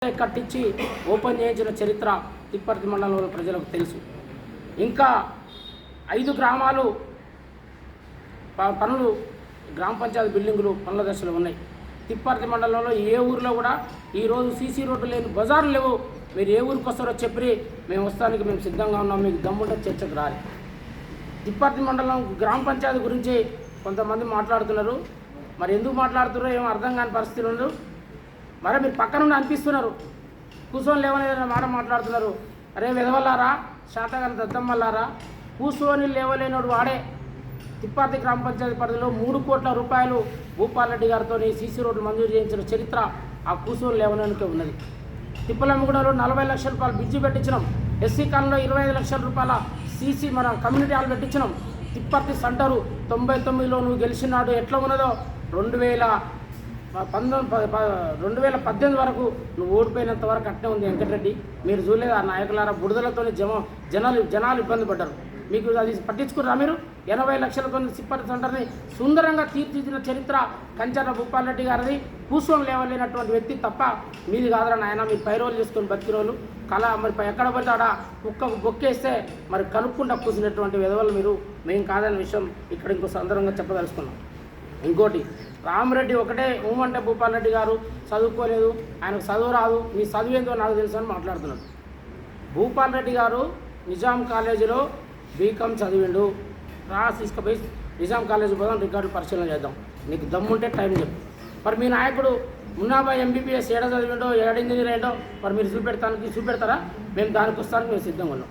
కట్టించి ఓపెన్ చేయించిన చరిత్ర తిప్పర్తి మండలంలో ప్రజలకు తెలుసు. ఇంకా 5 గ్రామాలు పనులు గ్రామ పంచాయతీ బిల్డింగులు పనుల దశలో ఉన్నాయి. తిప్పర్తి మండలంలో ఏ ఊరిలో కూడా ఈరోజు సీసీ రోడ్డు లేని బజార్లు లేవు. మీరు ఏ ఊరికి వస్తారో చెప్పి మేము వస్తానికి మేము సిద్ధంగా ఉన్నాం, మీకు దమ్ముంటే చర్చకు రాలి. తిప్పర్తి మండలం గ్రామ పంచాయతీ గురించి కొంతమంది మాట్లాడుతున్నారు. మరి ఎందుకు మాట్లాడుతున్నారో ఏమో అర్థం కాని పరిస్థితులు ఉంది. మరి మీరు పక్క నుండి అనిపిస్తున్నారు, కూర్చొని లేవలేదన్న మాట మాట్లాడుతున్నారు. అరే విధవల్లారా, శాతగాని దద్దమ్మల్లారా, కూర్చొని లేవలేనోడు వాడే. తిప్పర్తి గ్రామ పంచాయతీ పరిధిలో 3 కోట్ల రూపాయలు భూపాల్ రెడ్డి గారితో సీసీ రోడ్లు మంజూరు చేయించిన చరిత్ర ఆ కూర్చొని లేవలేనికే ఉన్నది. తిప్పలమ్మగూడలో 40 లక్షల రూపాయలు బ్రిడ్జి పెట్టించినాం. ఎస్సీ కాలంలో 25 లక్షల రూపాయల సీసీ మన కమ్యూనిటీ హాల్ పెట్టించినాం. తిప్పర్తి సెంటరు 99లో నువ్వు గెలిచినాడు ఎట్లా ఉన్నదో 2018 వరకు నువ్వు ఓడిపోయినంత వరకు అట్నే ఉంది వెంకటరెడ్డి. మీరు చూడలేదు ఆ నాయకులారా, బుడదలతో జనాలు ఇబ్బంది పడ్డారు. మీకు అది పట్టించుకున్నారా? మీరు 80 లక్షలతో తిప్పర్తి సెంటర్ని సుందరంగా తీర్చిదిద్దిన చరిత్ర కంచర్ల భూపాల్ రెడ్డి గారిది. కూర్చొని లేవలేనటువంటి వ్యక్తి తప్ప మీది కాదురా నాయన. మీరు పైరోలు చేసుకొని బతికిరోలు కళ మరి ఎక్కడ పడతాడా కుక్కకు బొక్కేస్తే మరి కనుక్కుండా కూర్చున్నటువంటి విధవలు మీరు. మేము కాదనే విషయం ఇక్కడ ఇంకో సందర్భంగా చెప్పదలుచుకున్నాం. ఇంకోటి, రామరెడ్డి ఒకటే ఊమంటే భూపాల్ రెడ్డి గారు చదువుకోలేదు, ఆయనకు చదువు రాదు, నీ చదువు ఏందో నాకు తెలుసు అని మాట్లాడుతున్నాడు. భూపాల్ రెడ్డి గారు నిజాం కాలేజీలో బీకామ్ చదివిండు. తీసుకుపోయి నిజాం కాలేజీ పోదాం, రికార్డు పరిశీలన చేద్దాం. నీకు దమ్ముంటే టైం చెప్పు. మరి మీ నాయకుడు మున్నాబాయ్ ఎంబీబీఎస్ ఏడ చదివిండో, ఏడ ఇంజనీర్ అయ్యిండో మరి మీరు చూపెడతారా? మేము దానికి వస్తానికి మేము సిద్ధంగా ఉన్నాం.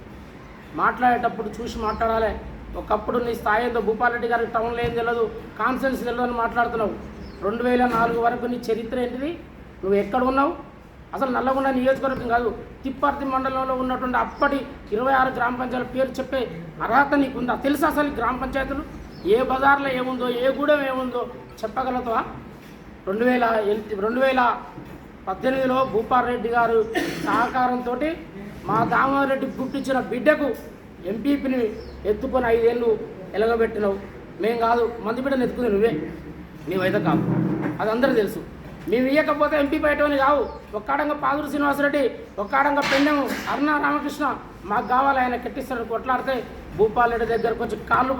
మాట్లాడేటప్పుడు చూసి మాట్లాడాలి. ఒకప్పుడు నీ స్థాయి ఏందో భూపాల్ రెడ్డి గారికి టౌన్లో ఏం తెలియదు, కాన్ఫరెన్స్ తెలియదు అని మాట్లాడుతున్నావు. 2004 వరకు నీ చరిత్ర ఏంటిది? నువ్వు ఎక్కడ ఉన్నావు? అసలు నల్లగొండ నియోజకవర్గం కాదు, తిప్పర్తి మండలంలో ఉన్నటువంటి అప్పటి 26 గ్రామ పంచాయతీల పేరు చెప్పే అర్హత నీకుందా? తెలుసా అసలు గ్రామ పంచాయతీలు ఏ బజార్లో ఏముందో, ఏ గూడెం ఏముందో చెప్పగలుగుతావా? 2018లో భూపాల్ రెడ్డి గారు సహకారంతో మా దామోదర్ రెడ్డి పుట్టించిన బిడ్డకు ఎంపీపీని ఎత్తుకొని 5 ఏళ్ళు ఎలగబెట్టినావు. మేం కాదు, మంది బిడ్డను ఎత్తుకుని నువ్వైతే కాదు, అది అందరూ తెలుసు. మేము ఇవ్వకపోతే ఎంపీ బయటని కావు. ఒక్కాడంగా పాదురు శ్రీనివాసరెడ్డి, ఒక్కాడంగా పెండెం అరుణ రామకృష్ణ మాకు కావాలి, ఆయన కట్టిస్తాడు కొట్లాడితే భూపాల్ రెడ్డి దగ్గరకు వచ్చి కాళ్ళు